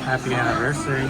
Happy anniversary.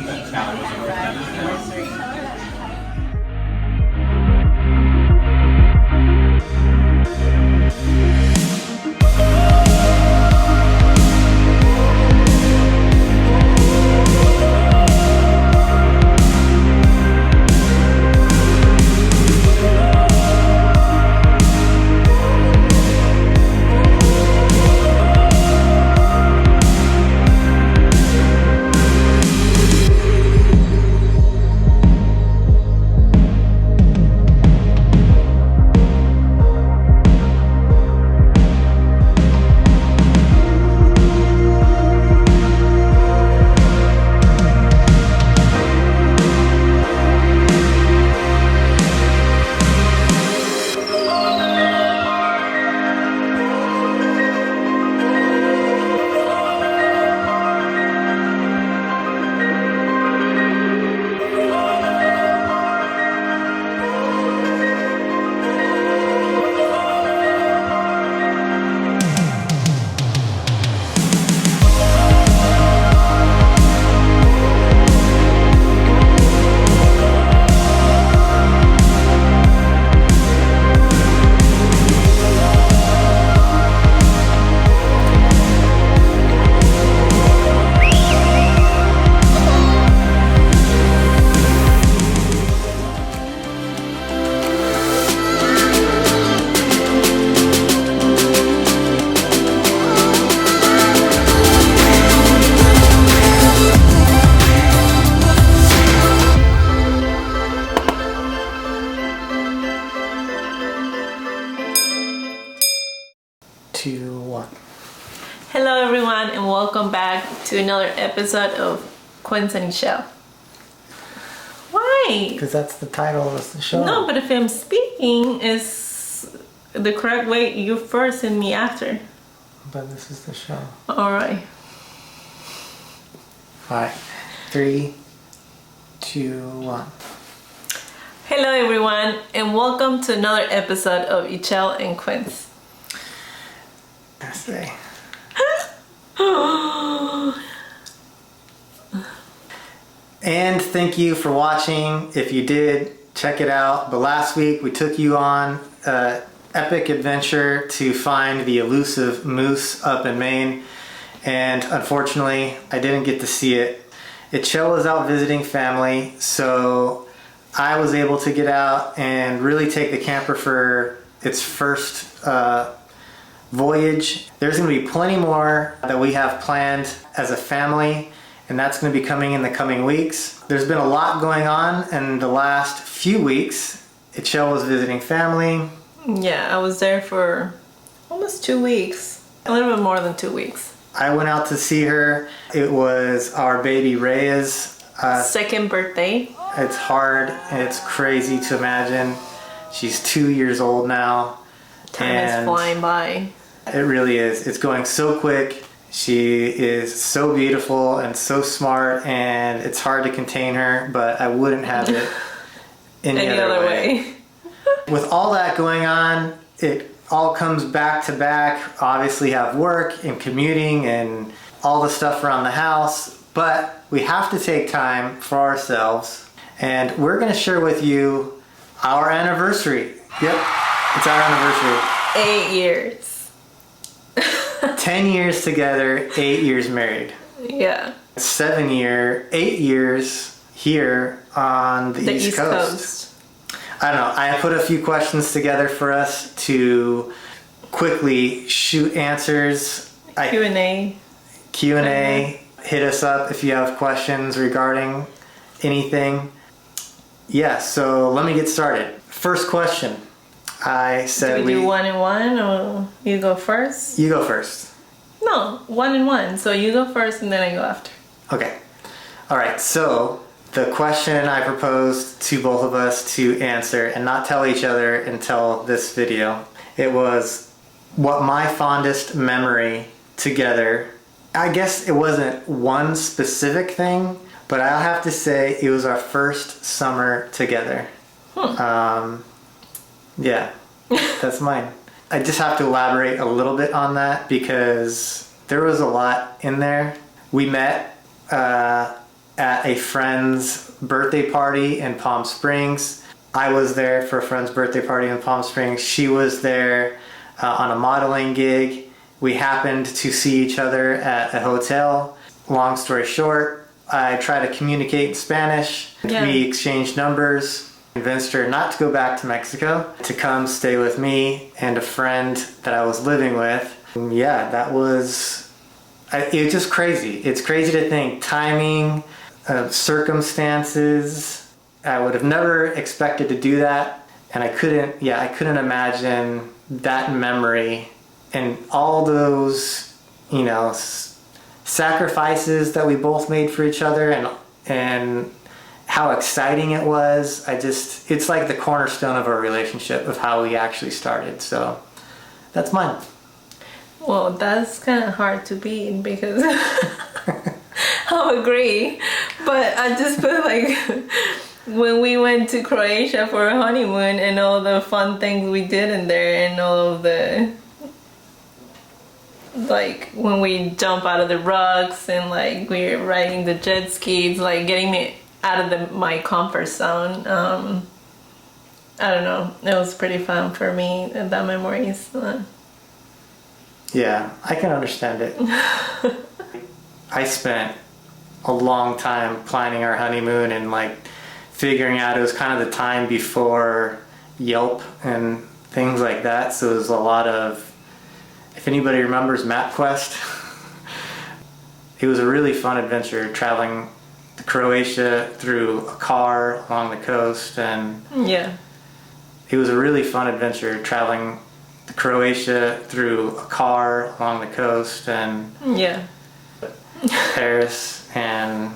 Hello everyone and welcome back to another episode of Quince and Ixchel. Why? Because that's the title of the show. No, but if I'm speaking is the correct way, you first and me after. But this is the show. Alright. Alright. 3, 2, 1. Hello everyone and welcome to another episode of Ixchel and Quince. I say. And thank you for watching. If you did, check it out. But last week we took you on an epic adventure to find the elusive moose up in Maine. And unfortunately, I didn't get to see it. Ixchel was out visiting family, so I was able to get out and really take the camper for its first voyage. There's going to be plenty more that we have planned as a family, and that's going to be coming in the coming weeks. There's been a lot going on in the last few weeks. Ixchel was visiting family. Yeah, I was there for almost 2 weeks. A little bit more than 2 weeks. I went out to see her. It was our baby Rhea's second birthday. It's hard and it's crazy to imagine. She's 2 years old now. Time is flying by. It really is. It's going so quick. She is so beautiful and so smart, and it's hard to contain her, but I wouldn't have it any other way. With all that going on, it all comes back to back. Obviously have work and commuting and all the stuff around the house, but we have to take time for ourselves, and we're going to share with you our anniversary. Yep, it's our anniversary. 8 years. 10 years together, 8 years married. Yeah. 8 years here on the East Coast. I don't know. I put a few questions together for us to quickly shoot answers. Q&A. Hit us up if you have questions regarding anything. Yeah, so let me get started. First question. I said do we do 1 and 1 or you go first? You go first. No, 1 and 1. So you go first and then I go after. Okay. All right. So the question I proposed to both of us to answer and not tell each other until this video, it was what my fondest memory together. I guess it wasn't one specific thing, but I'll have to say it was our first summer together. Yeah, that's mine. I just have to elaborate a little bit on that because there was a lot in there. We met at a friend's birthday party in Palm Springs. I was there for a friend's birthday party in Palm Springs. She was there on a modeling gig. We happened to see each other at a hotel. Long story short, I tried to communicate in Spanish. Yeah. We exchanged numbers. Convinced her not to go back to Mexico, to come stay with me and a friend that I was living with. Yeah, it was just crazy. It's crazy to think timing, circumstances. I would have never expected to do that, and I couldn't imagine that memory and all those, sacrifices that we both made for each other and how exciting it was. It's like the cornerstone of our relationship, of how we actually started. So that's mine. Well, that's kind of hard to beat because I'll agree. But I just feel like when we went to Croatia for a honeymoon and all the fun things we did in there and all of the, like when we jump out of the rugs and like we're riding the jet skis, like getting me out of my comfort zone. I don't know. It was pretty fun for me, that memories. Yeah, I can understand it. I spent a long time planning our honeymoon and like figuring out, it was kind of the time before Yelp and things like that. So it was a lot of, if anybody remembers MapQuest, it was a really fun adventure traveling to Croatia through a car along the coast, and yeah, it was a really fun adventure traveling to Croatia through a car along the coast, and yeah, Paris, and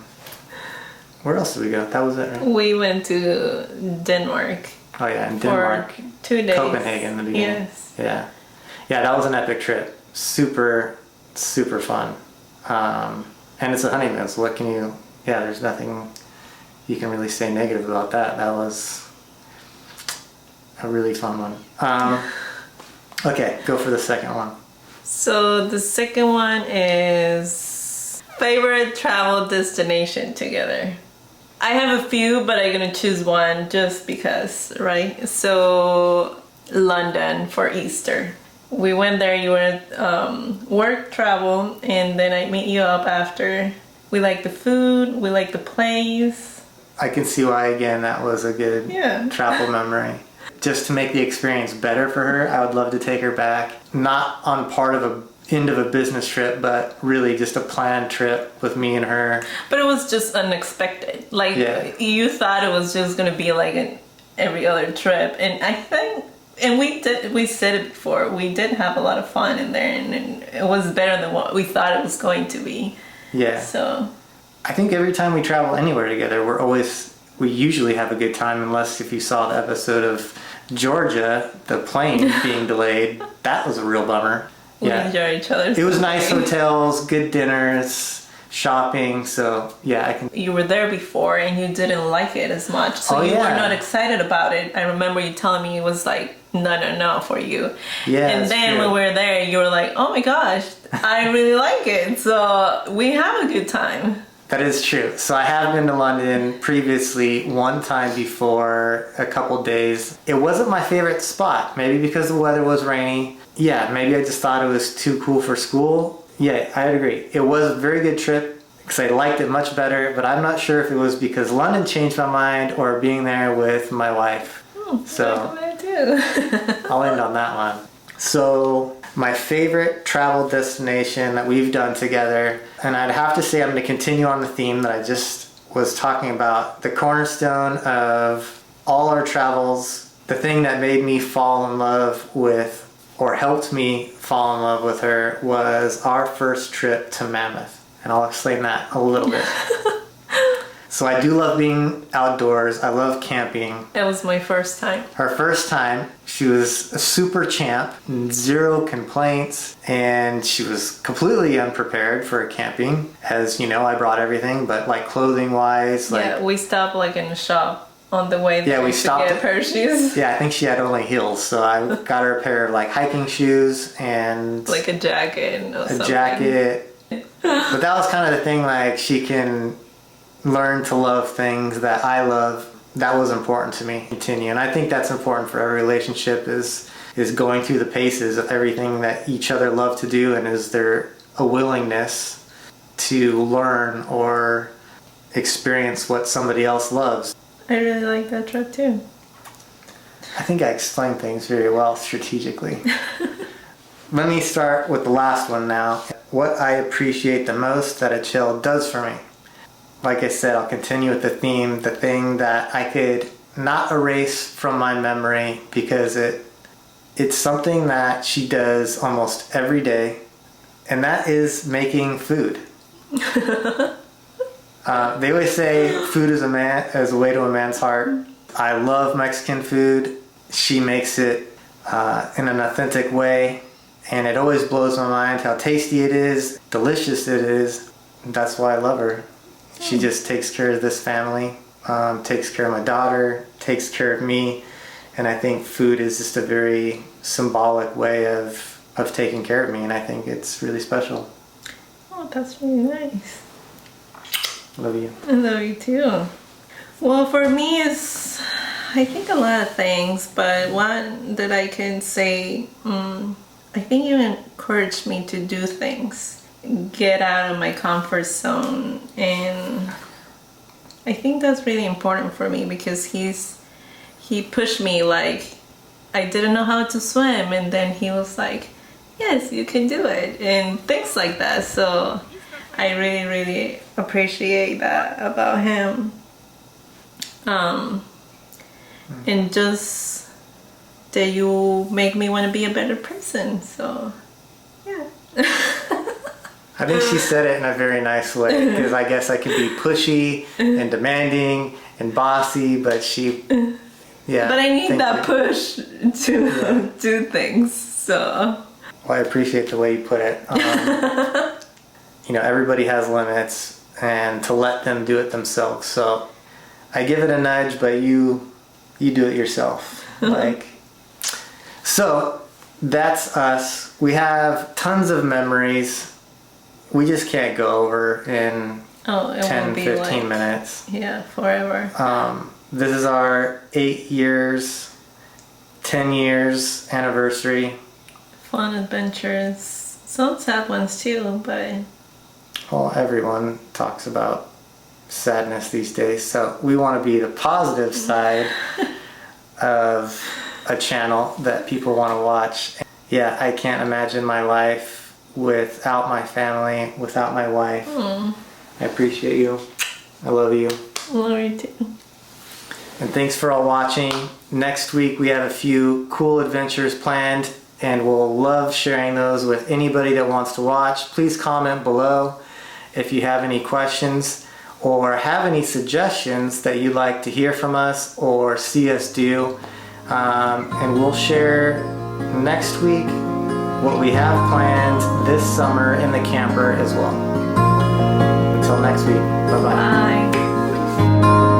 where else did we go? That was it, right? We went to Denmark. Oh yeah, in Denmark. For 2 days. Copenhagen in the beginning. Yes. Yeah, that was an epic trip. Super, super fun. And it's a honeymoon, so what can you... Yeah, there's nothing you can really say negative about that. That was a really fun one. Okay, go for the second one. So the second one is favorite travel destination together. I have a few, but I'm gonna choose one just because, right? So London for Easter. We went there, you were work travel, and then I meet you up after. We like the food, we like the place. I can see why, again, that was a good travel memory. Just to make the experience better for her, I would love to take her back. Not on part of end of a business trip, but really just a planned trip with me and her. But it was just unexpected. Like, you thought it was just gonna be like every other trip. And I think, and we said it before, we did have a lot of fun in there, and it was better than what we thought it was going to be. Yeah. So I think every time we travel anywhere together, we usually have a good time, unless if you saw the episode of Georgia, the plane being delayed. That was a real bummer. We enjoy each other. It was nice hotels, good dinners, shopping. So yeah, You were there before and you didn't like it as much, so you were not excited about it. I remember you telling me it was like no for you. Yeah. And then when we were there, you were like, oh my gosh, I really like it. So we have a good time. That is true. So I have been to London previously one time before, a couple days. It wasn't my favorite spot, maybe because the weather was rainy. Yeah, maybe I just thought it was too cool for school. Yeah, I'd agree. It was a very good trip because I liked it much better, but I'm not sure if it was because London changed my mind or being there with my wife. So I do. I'll end on that one. So my favorite travel destination that we've done together, and I'd have to say I'm going to continue on the theme that I just was talking about. The cornerstone of all our travels, the thing that made me fall in love with, or helped me fall in love with her, was our first trip to Mammoth. And I'll explain that a little bit. So I do love being outdoors. I love camping. It was my first time. Her first time. She was a super champ, 0 complaints, and she was completely unprepared for camping. As you know, I brought everything, but like clothing wise, we stopped like in a shop on the way there. We stopped to get her shoes. Yeah, I think she had only heels, so I got her a pair of like hiking shoes and like a jacket or something. jacket, But that was kind of the thing, like she can learn to love things that I love. That was important to me. Continue, and I think that's important for every relationship is going through the paces of everything that each other love to do, and is there a willingness to learn or experience what somebody else loves. I really like that trip too. I think I explained things very well strategically. Let me start with the last one now. What I appreciate the most that Ixchel does for me. Like I said, I'll continue with the theme, the thing that I could not erase from my memory because it's something that she does almost every day, and that is making food. They always say food is a way to a man's heart. I love Mexican food. She makes it in an authentic way, and it always blows my mind how tasty it is, delicious it is. That's why I love her. She just takes care of this family, takes care of my daughter, takes care of me, and I think food is just a very symbolic way of taking care of me, and I think it's really special. Oh, that's really nice. Love you. I love you too. Well, for me, it's I think a lot of things, but one that I can say, I think you encouraged me to do things, get out of my comfort zone, and I think that's really important for me because he pushed me. Like, I didn't know how to swim, and then he was like, yes, you can do it, and things like that. So I really, really appreciate that about him. And just that you make me want to be a better person. So, yeah. I think she said it in a very nice way because I guess I could be pushy and demanding and bossy, but she, yeah. But I need that push to do things. So. Well, I appreciate the way you put it. Everybody has limits, and to let them do it themselves. So I give it a nudge, but you do it yourself. So that's us. We have tons of memories. We just can't go over in 10, 15 minutes. Yeah, forever. This is our 8 years, 10 years anniversary. Fun adventures. Some sad ones too, but... Well, everyone talks about sadness these days, so we want to be the positive side of a channel that people want to watch. Yeah, I can't imagine my life without my family, without my wife. I appreciate you. I love you. I love you too. And thanks for all watching. Next week we have a few cool adventures planned, and we'll love sharing those with anybody that wants to watch. Please comment below if you have any questions or have any suggestions that you'd like to hear from us or see us do. And we'll share next week what we have planned this summer in the camper as well. Until next week, bye-bye. Bye.